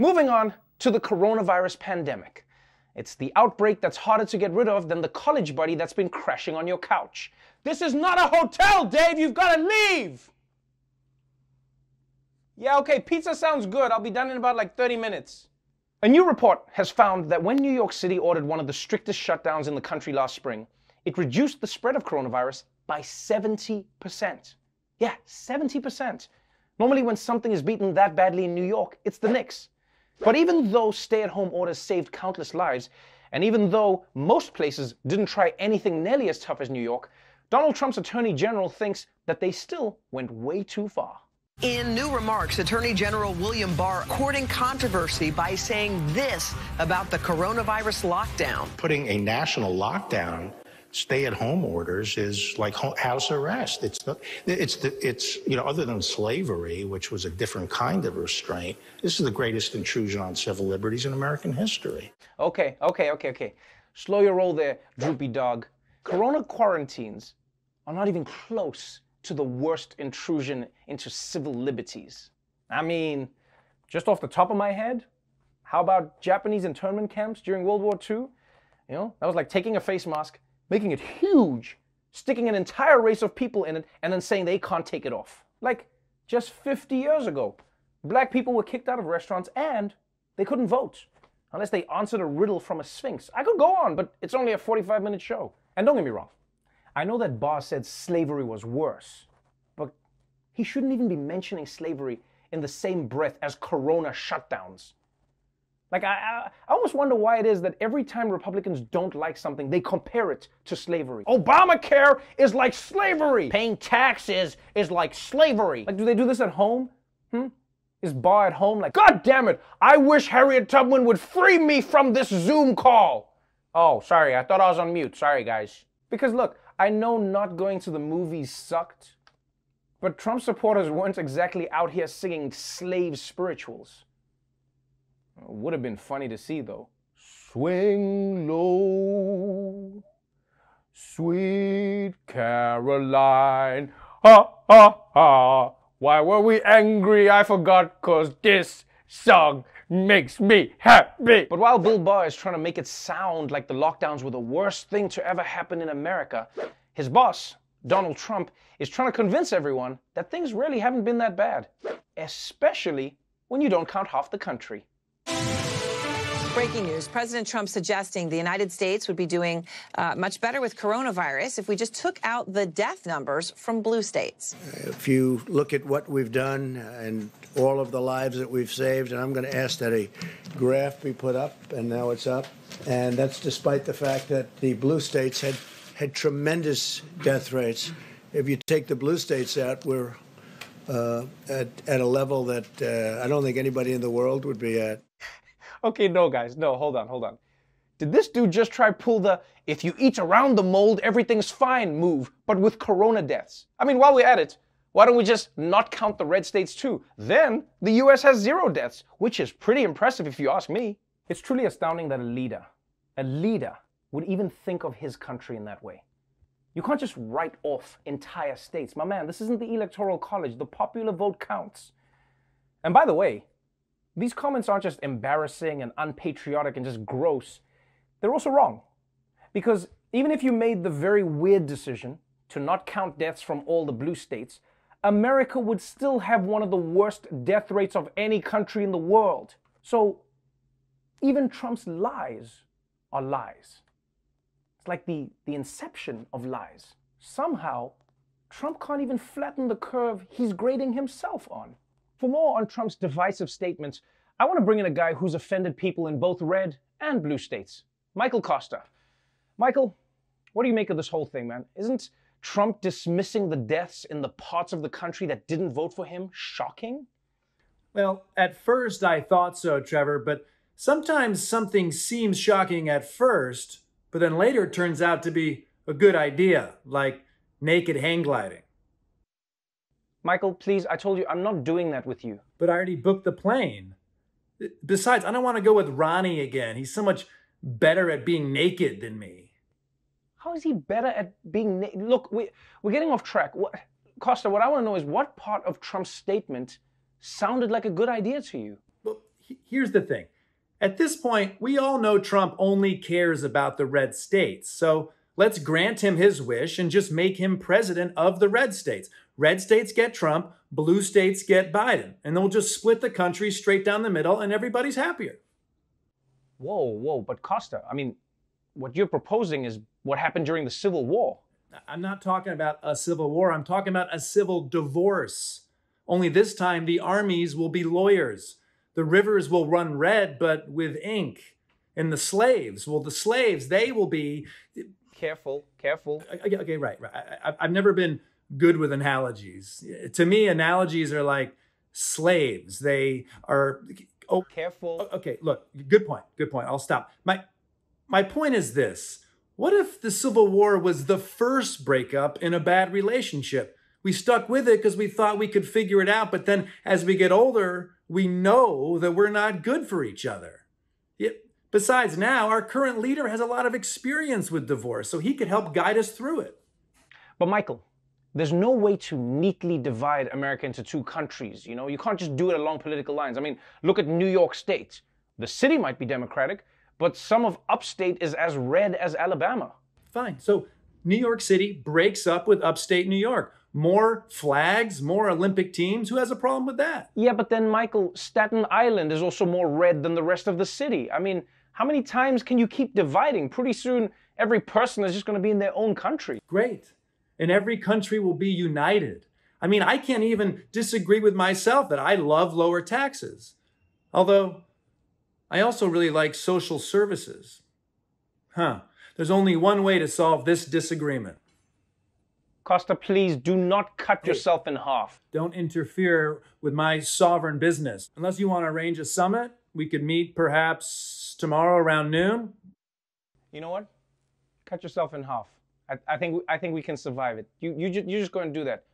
Moving on to the coronavirus pandemic. It's the outbreak that's harder to get rid of than the college buddy that's been crashing on your couch. This is not a hotel, Dave! You've got to leave! Yeah, okay, pizza sounds good. I'll be done in about like 30 minutes. A new report has found that when New York City ordered one of the strictest shutdowns in the country last spring, it reduced the spread of coronavirus by 70%. Yeah, 70%. Normally when something is beaten that badly in New York, it's the Knicks. But even though stay-at-home orders saved countless lives, and even though most places didn't try anything nearly as tough as New York, Donald Trump's Attorney General thinks that they still went way too far. In new remarks, Attorney General William Barr courting controversy by saying this about the coronavirus lockdown. Putting a national lockdown, stay-at-home orders is like house arrest. It's you know, other than slavery, which was a different kind of restraint, this is the greatest intrusion on civil liberties in American history. Okay. Slow your roll there, droopy dog. Corona quarantines are not even close to the worst intrusion into civil liberties. I mean, just off the top of my head, how about Japanese internment camps during World War II? You know, that was like taking a face mask, making it huge, sticking an entire race of people in it, and then saying they can't take it off. Like, just 50 years ago, black people were kicked out of restaurants and they couldn't vote unless they answered a riddle from a sphinx. I could go on, but it's only a 45-minute show. And don't get me wrong, I know that Barr said slavery was worse, but he shouldn't even be mentioning slavery in the same breath as corona shutdowns. Like, I almost wonder why it is that every time Republicans don't like something, they compare it to slavery. Obamacare is like slavery. Paying taxes is like slavery. Like, do they do this at home? Is Barr at home like, God damn it, I wish Harriet Tubman would free me from this Zoom call. Oh, sorry, I thought I was on mute. Sorry, guys. Because look, I know not going to the movies sucked, but Trump supporters weren't exactly out here singing slave spirituals. It would have been funny to see, though. Swing low, sweet Caroline, ha ha ha. Why were we angry? I forgot, 'cause this song makes me happy. But while Bill Barr is trying to make it sound like the lockdowns were the worst thing to ever happen in America, his boss, Donald Trump, is trying to convince everyone that things really haven't been that bad, especially when you don't count half the country. Breaking news, President Trump suggesting the United States would be doing much better with coronavirus if we just took out the death numbers from blue states. If you look at what we've done and all of the lives that we've saved, and I'm going to ask that a graph be put up, and now it's up, and that's despite the fact that the blue states had tremendous death rates. If you take the blue states out, we're at a level that I don't think anybody in the world would be at. Okay, no, guys, no, hold on. Did this dude just try pull the if you eat around the mold, everything's fine move, but with corona deaths? I mean, while we're at it, why don't we just not count the red states too? Then the US has 0 deaths, which is pretty impressive if you ask me. It's truly astounding that a leader would even think of his country in that way. You can't just write off entire states. My man, this isn't the Electoral College. The popular vote counts. And by the way, these comments aren't just embarrassing and unpatriotic and just gross. They're also wrong. Because even if you made the very weird decision to not count deaths from all the blue states, America would still have one of the worst death rates of any country in the world. So even Trump's lies are lies. It's like the inception of lies. Somehow, Trump can't even flatten the curve he's grading himself on. For more on Trump's divisive statements, I want to bring in a guy who's offended people in both red and blue states, Michael Costa. Michael, what do you make of this whole thing, man? Isn't Trump dismissing the deaths in the parts of the country that didn't vote for him shocking? Well, at first I thought so, Trevor, but sometimes something seems shocking at first, but then later it turns out to be a good idea, like naked hang gliding. Michael, please, I told you I'm not doing that with you. But I already booked the plane. Besides, I don't want to go with Ronnie again. He's so much better at being naked than me. How is he better at being naked? Look, we're getting off track. Costa, what I want to know is what part of Trump's statement sounded like a good idea to you? Well, Here's the thing. At this point, we all know Trump only cares about the red states. So let's grant him his wish and just make him president of the red states. Red states get Trump, blue states get Biden. And then we'll just split the country straight down the middle and everybody's happier. Whoa, but Costa, I mean, what you're proposing is what happened during the Civil War. I'm not talking about a civil war. I'm talking about a civil divorce. Only this time the armies will be lawyers. The rivers will run red, but with ink. And the slaves, they will be... Careful. Okay, right. I've never been good with analogies. To me, analogies are like slaves. They are... Oh, careful. Okay, look, good point. I'll stop. My point is this. What if the Civil War was the first breakup in a bad relationship? We stuck with it because we thought we could figure it out, but then as we get older, we know that we're not good for each other. Besides, now our current leader has a lot of experience with divorce, so he could help guide us through it. But Michael, there's no way to neatly divide America into two countries. You know, you can't just do it along political lines. I mean, look at New York State. The city might be Democratic, but some of upstate is as red as Alabama. Fine. So New York City breaks up with upstate New York. More flags, more Olympic teams. Who has a problem with that? Yeah, but then, Michael, Staten Island is also more red than the rest of the city. I mean, how many times can you keep dividing? Pretty soon, every person is just going to be in their own country. Great. And every country will be united. I mean, I can't even disagree with myself that I love lower taxes. Although, I also really like social services. There's only one way to solve this disagreement. Costa, please do not cut yourself in half. Don't interfere with my sovereign business. Unless you want to arrange a summit, we could meet perhaps tomorrow around noon. You know what? Cut yourself in half. I think we can survive it. You just go and do that.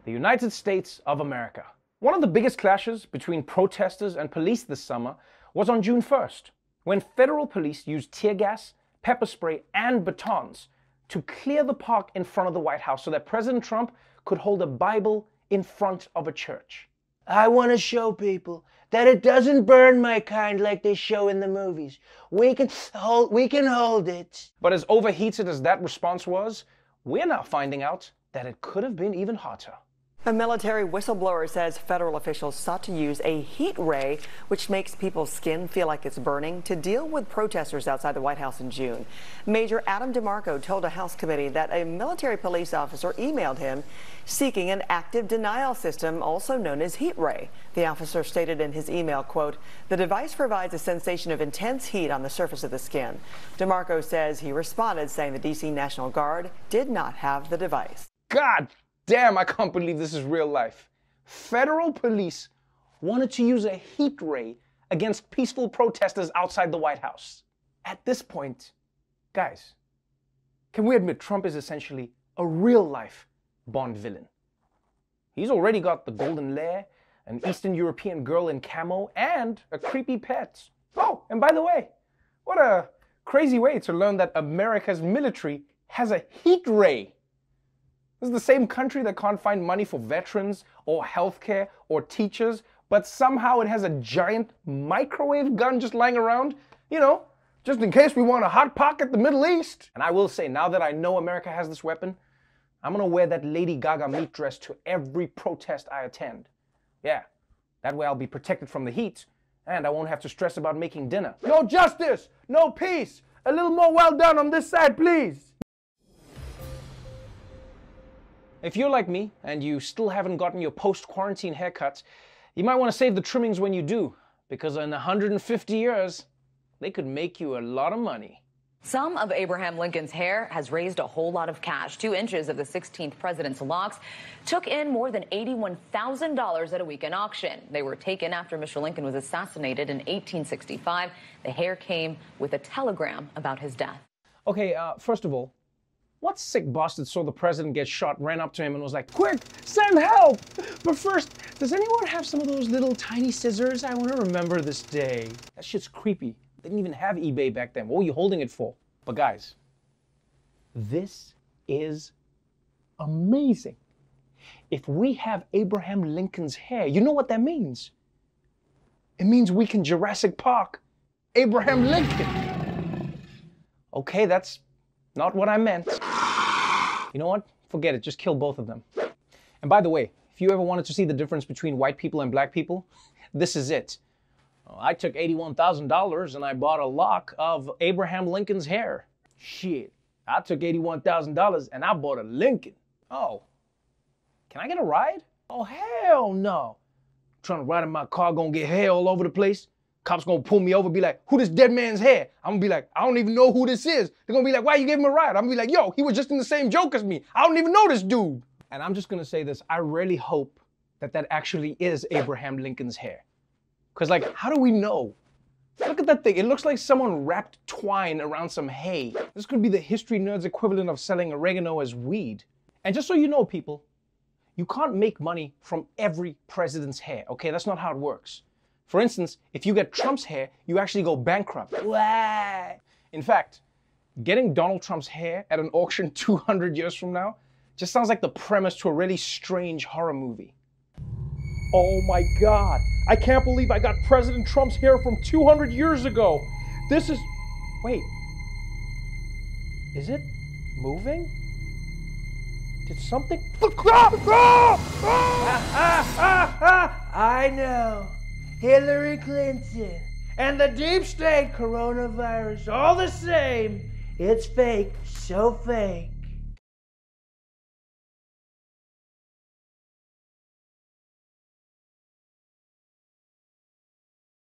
The United States of America. One of the biggest clashes between protesters and police this summer was on June 1st, when federal police used tear gas, pepper spray, and batons to clear the park in front of the White House so that President Trump could hold a Bible in front of a church. I want to show people that it doesn't burn my kind like they show in the movies. We can hold it. But as overheated as that response was, we're now finding out that it could have been even hotter. A military whistleblower says federal officials sought to use a heat ray, which makes people's skin feel like it's burning, to deal with protesters outside the White House in June. Major Adam DeMarco told a House committee that a military police officer emailed him seeking an active denial system, also known as heat ray. The officer stated in his email, quote, "The device provides a sensation of intense heat on the surface of the skin." DeMarco says he responded saying the D.C. National Guard did not have the device. God damn, I can't believe this is real life. Federal police wanted to use a heat ray against peaceful protesters outside the White House. At this point, guys, can we admit Trump is essentially a real-life Bond villain? He's already got the golden lair, an Eastern European girl in camo, and a creepy pet. Oh, and by the way, what a crazy way to learn that America's military has a heat ray. This is the same country that can't find money for veterans or healthcare or teachers, but somehow it has a giant microwave gun just lying around, you know, just in case we want to hot pocket the Middle East. And I will say, now that I know America has this weapon, I'm gonna wear that Lady Gaga meat dress to every protest I attend. Yeah, that way I'll be protected from the heat, and I won't have to stress about making dinner. No justice, no peace. A little more well done on this side, please. If you're like me and you still haven't gotten your post-quarantine haircuts, you might want to save the trimmings when you do, because in 150 years, they could make you a lot of money. Some of Abraham Lincoln's hair has raised a whole lot of cash. 2 inches of the 16th president's locks took in more than $81,000 at a weekend auction. They were taken after Mr. Lincoln was assassinated in 1865. The hair came with a telegram about his death. Okay, first of all, what sick bastard saw the president get shot, ran up to him and was like, "Quick, send help! But first, does anyone have some of those little tiny scissors? I want to remember this day." That shit's creepy. They didn't even have eBay back then. What were you holding it for? But guys, this is amazing. If we have Abraham Lincoln's hair, you know what that means? It means we can Jurassic Park Abraham Lincoln. Okay, that's not what I meant. You know what? Forget it, just kill both of them. And by the way, if you ever wanted to see the difference between white people and black people, this is it. I took $81,000 and I bought a lock of Abraham Lincoln's hair. Shit, I took $81,000 and I bought a Lincoln. Oh, can I get a ride? Oh, hell no. Trying to ride in my car, gonna get hair all over the place. Cops gonna pull me over, be like, who this dead man's hair? I'm gonna be like, I don't even know who this is. They're gonna be like, why you gave him a ride? I'm gonna be like, yo, he was just in the same joke as me. I don't even know this dude. And I'm just gonna say this, I really hope that that actually is Abraham Lincoln's hair. Cause like, how do we know? Look at that thing, it looks like someone wrapped twine around some hay. This could be the history nerds equivalent of selling oregano as weed. And just so you know, people, you can't make money from every president's hair, okay? That's not how it works. For instance, if you get Trump's hair, you actually go bankrupt. Why? In fact, getting Donald Trump's hair at an auction 200 years from now just sounds like the premise to a really strange horror movie. Oh my God, I can't believe I got President Trump's hair from 200 years ago. This is, wait, is it moving? Did something, I know. Hillary Clinton and the deep state coronavirus, all the same. It's fake, so fake.